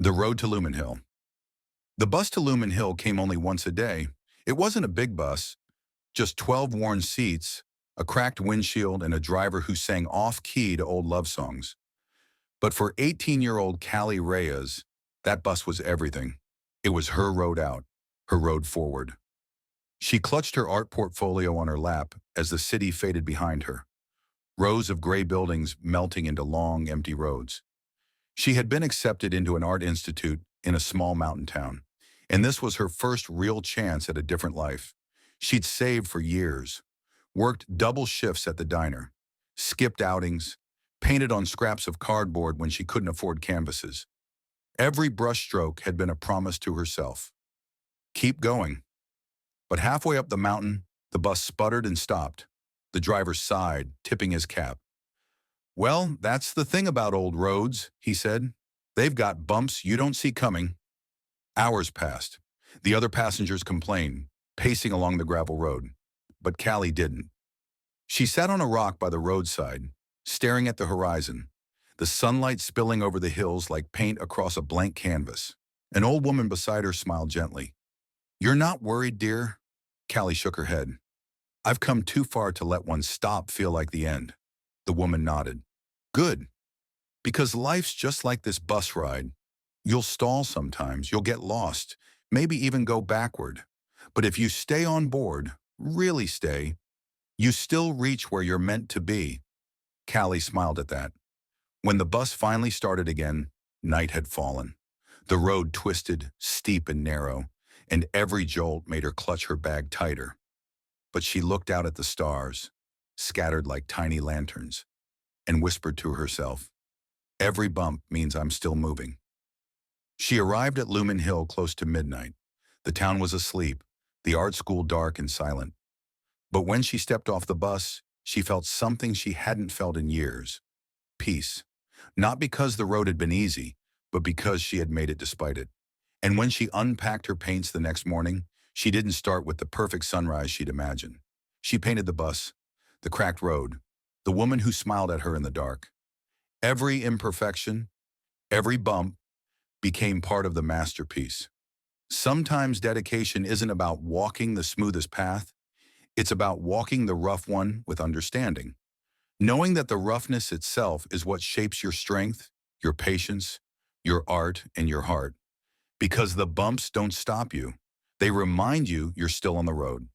The road to Lumen Hill. The bus to Lumen Hill came only once a day. It wasn't a big bus, just 12 worn seats, a cracked windshield, and a driver who sang off-key to old love songs. But for 18-year-old Callie Reyes, that bus was everything. It was her road out, her road forward. She clutched her art portfolio on her lap as the city faded behind her, rows of gray buildings melting into long, empty roads. She had been accepted into an art institute in a small mountain town, and this was her first real chance at a different life. She'd saved for years, worked double shifts at the diner, skipped outings, painted on scraps of cardboard when she couldn't afford canvases. Every brushstroke had been a promise to herself. Keep going. But halfway up the mountain, the bus sputtered and stopped. The driver sighed, tipping his cap. "Well, that's the thing about old roads," he said. "They've got bumps you don't see coming." Hours passed. The other passengers complained, pacing along the gravel road. But Callie didn't. She sat on a rock by the roadside, staring at the horizon, the sunlight spilling over the hills like paint across a blank canvas. An old woman beside her smiled gently. "You're not worried, dear?" Callie shook her head. "I've come too far to let one stop feel like the end." The woman nodded. "Good. Because life's just like this bus ride. You'll stall sometimes, you'll get lost, maybe even go backward. But if you stay on board, really stay, you still reach where you're meant to be." Callie smiled at that. When the bus finally started again, night had fallen. The road twisted, steep and narrow, and every jolt made her clutch her bag tighter. But she looked out at the stars, scattered like tiny lanterns, and whispered to herself, "Every bump means I'm still moving." She arrived at Lumen Hill close to midnight. The town was asleep, the art school dark and silent. But when she stepped off the bus, she felt something she hadn't felt in years. Peace. Not because the road had been easy, but because she had made it despite it. And when she unpacked her paints the next morning, she didn't start with the perfect sunrise she'd imagined. She painted the bus, the cracked road, the woman who smiled at her in the dark. Every imperfection, every bump, became part of the masterpiece. Sometimes dedication isn't about walking the smoothest path, it's about walking the rough one with understanding. Knowing that the roughness itself is what shapes your strength, your patience, your art, and your heart. Because the bumps don't stop you. They remind you you're still on the road.